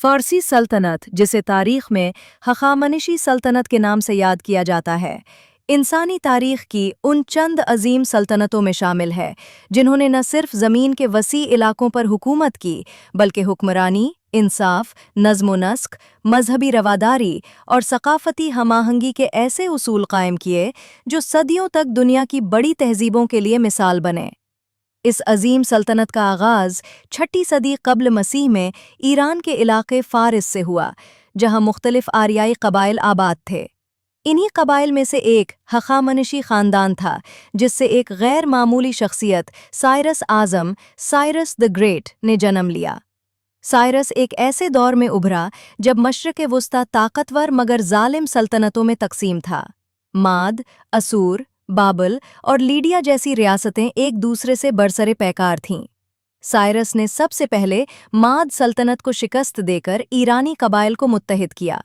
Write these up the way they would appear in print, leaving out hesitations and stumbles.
फारसी सल्तनत, जिसे तारीख में हखामनिशी सल्तनत के नाम से याद किया जाता है, इंसानी तारीख की उन चंद अजीम सल्तनतों में शामिल है जिन्होंने न सिर्फ ज़मीन के वसी इलाकों पर हुकूमत की, बल्कि हुक्मरानी, इंसाफ, नज़्म-ओ-नस्क, मजहबी रवादारी और सकाफ़ती हमाहंगी के ऐसे उसूल कायम किए जो सदियों तक दुनिया की बड़ी तहज़ीबों के लिए मिसाल बने। इस अजीम सल्तनत का आगाज़ 6ठी सदी क़ब्ल मसीह में ईरान के इलाके फ़ारिस से हुआ, जहाँ मुख्तलिफ आरियाई क़बाइल आबाद थे। इन्हीं क़बाइल में से एक हखामनशी ख़ानदान था, जिससे एक गैर मामूली शख्सियत Cyrus Azam, Cyrus the great, ने जन्म लिया। साइरस एक ऐसे दौर में उभरा जब मशरिक़ वुस्ता ताकतवर मगर ज़ालिम सल्तनतों में तकसीम था। माद, असूर, बाबल और लीडिया जैसी रियासतें एक दूसरे से बरसरे पैकार थीं। साइरस ने सबसे पहले माद सल्तनत को शिकस्त देकर ईरानी कबाइल को मुत्तहिद किया।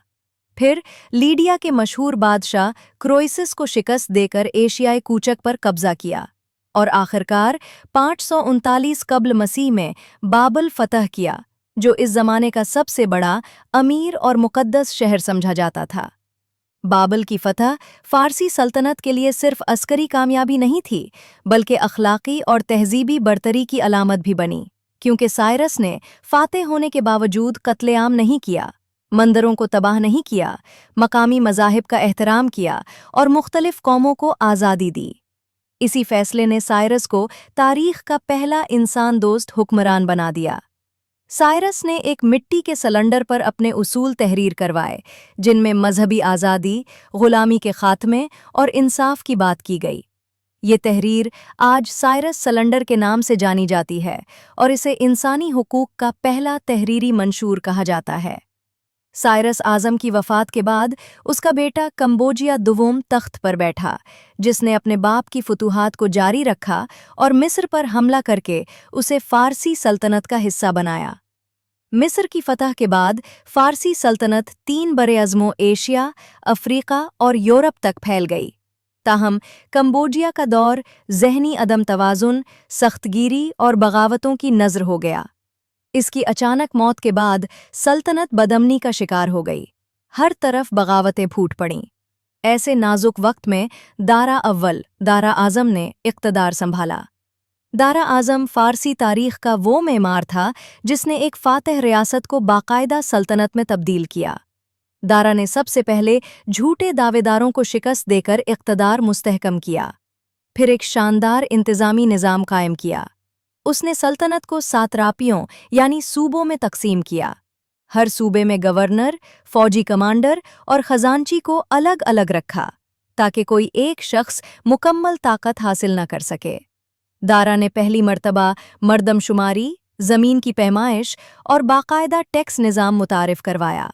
फिर लीडिया के मशहूर बादशाह क्रोइसिस को शिकस्त देकर एशियाई कूचक पर कब्जा किया और आखिरकार 539 क़ब्ल मसीह में बाबल फतह किया, जो इस ज़माने का सबसे बड़ा, अमीर और मुक़द्दस शहर समझा जाता था। बाबल की फतह फ़ारसी सल्तनत के लिए सिर्फ अस्करी कामयाबी नहीं थी, बल्कि अखलाकी और तहज़ीबी बरतरी की अलामत भी बनी, क्योंकि साइरस ने फ़ातेह होने के बावजूद कत्लेआम नहीं किया, मंदिरों को तबाह नहीं किया, मकामी मज़ाहिब का एहतराम किया और मुख्तलिफ कौमों को आज़ादी दी। इसी फैसले ने साइरस को तारीख़ का पहला इंसान दोस्त हुक्मरान बना दिया। साइरस ने एक मिट्टी के सिलेंडर पर अपने उसूल तहरीर करवाए, जिनमें मजहबी आज़ादी, ग़ुलामी के ख़ात्मे और इंसाफ की बात की गई। ये तहरीर आज साइरस सिलेंडर के नाम से जानी जाती है और इसे इंसानी हुकूक का पहला तहरीरी मंशूर कहा जाता है। साइरस आज़म की वफ़ात के बाद उसका बेटा कंबोजिया दुवोम तख्त पर बैठा, जिसने अपने बाप की फतूहात को जारी रखा और मिस्र पर हमला करके उसे फ़ारसी सल्तनत का हिस्सा बनाया। मिस्र की फतह के बाद फ़ारसी सल्तनत 3 बरे-अज़्मों एशिया, अफ्रीका और यूरोप तक फैल गई। ताहम कंबोजिया का दौर ज़हनी अदम तवाज़ुन, सख्तगीरी और बगावतों की नज़र हो गया। इसकी अचानक मौत के बाद सल्तनत बदअमनी का शिकार हो गई। हर तरफ बगावतें फूट पड़ीं। ऐसे नाजुक वक्त में दारा आज़म ने इक़्तिदार संभाला। दारा आज़म फ़ारसी तारीख़ का वो मेमार था जिसने एक फ़ातह रियासत को बाकायदा सल्तनत में तब्दील किया। दारा ने सबसे पहले झूठे दावेदारों को शिकस्त देकर इक़्तिदार मुस्तहकम किया। फिर एक शानदार इंतज़ामी निज़ाम कायम किया। उसने सल्तनत को सातरापियों यानी सूबों में तकसीम किया। हर सूबे में गवर्नर, फौजी कमांडर और खजांची को अलग अलग रखा, ताकि कोई एक शख्स मुकम्मल ताकत हासिल न कर सके। दारा ने पहली मर्तबा मर्दमशुमारी, ज़मीन की पैमाइश और बाकायदा टैक्स निज़ाम मुतारिफ करवाया।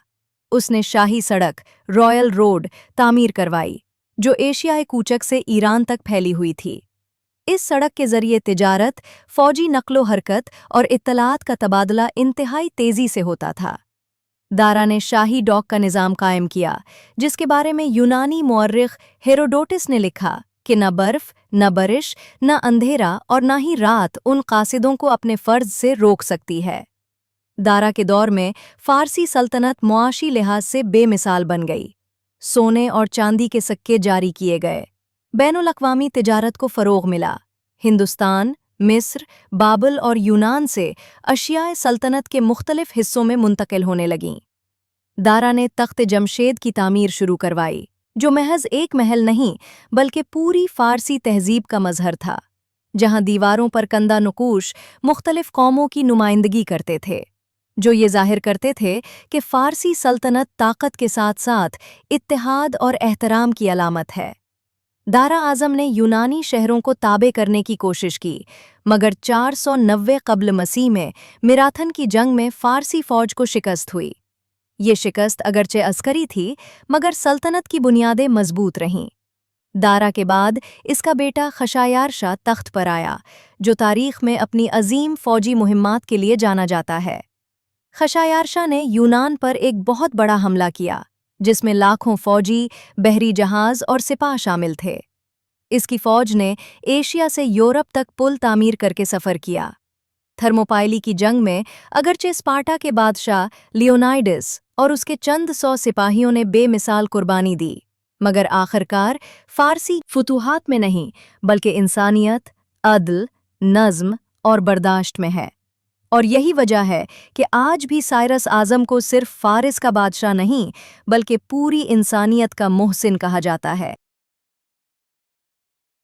उसने शाही सड़क, रॉयल रोड, तामीर करवाई, जो एशियाई कूचक से ईरान तक फैली हुई थी। इस सड़क के ज़रिए तिजारत, फ़ौजी नक़्लो हरकत और इत्तलात का तबादला इंतहाई तेज़ी से होता था। दारा ने शाही डॉक का निज़ाम कायम किया, जिसके बारे में यूनानी मुअर्रिख़ हेरोडोटस ने लिखा कि न बर्फ़, न बारिश, न अंधेरा और न ही रात उन कासिदों को अपने फ़र्ज़ से रोक सकती है। दारा के दौर में फ़ारसी सल्तनत मुआशी लिहाज से बेमिसाल बन गई। सोने और चांदी के सिक्के जारी किए गए। बैनुल-अक़वामी तिजारत को फ़रोग़ मिला। हिंदुस्तान, मिस्र, बाबल और यूनान से अशियाए सल्तनत के मुख्तलिफ हिस्सों में मुंतकिल होने लगीं। दारा ने तख्त जमशेद की तामीर शुरू करवाई, जो महज एक महल नहीं बल्कि पूरी फ़ारसी तहज़ीब का मज़हर था, जहाँ दीवारों पर कंदा नक़ूश मुख्तलिफ कौमों की नुमाइंदगी करते थे, जो ये ज़ाहिर करते थे कि फ़ारसी सल्तनत ताकत के साथ साथ इत्तेहाद और एहतराम की अलामत है। दारा आज़म ने यूनानी शहरों को ताबे करने की कोशिश की, मगर 490 क़ब्ल मसीह में मिराथन की जंग में फ़ारसी फ़ौज को शिकस्त हुई। ये शिकस्त अगरचे अस्करी थी, मगर सल्तनत की बुनियादें मजबूत रहीं। दारा के बाद इसका बेटा खशायार शाह तख्त पर आया, जो तारीख़ में अपनी अजीम फ़ौजी मुहिम्मात के लिए जाना जाता है। खशायार शाह ने यूनान पर एक बहुत बड़ा हमला किया, जिसमें लाखों फ़ौजी, बहरी जहाज़ और सिपाह शामिल थे। इसकी फ़ौज ने एशिया से यूरोप तक पुल तामीर करके सफ़र किया। تھرموپائلی کی جنگ میں اگرچہ اسپارٹا کے بادشاہ لیونائڈس اور اس کے چند 100 سپاہیوں نے بے مثال قربانی دی، مگر آخرکار فارسی فتوحات میں نہیں بلکہ انسانیت، عدل، نظم اور برداشت میں ہے۔ اور یہی وجہ ہے کہ آج بھی سائرس اعظم کو صرف فارس کا بادشاہ نہیں بلکہ پوری انسانیت کا محسن کہا جاتا ہے۔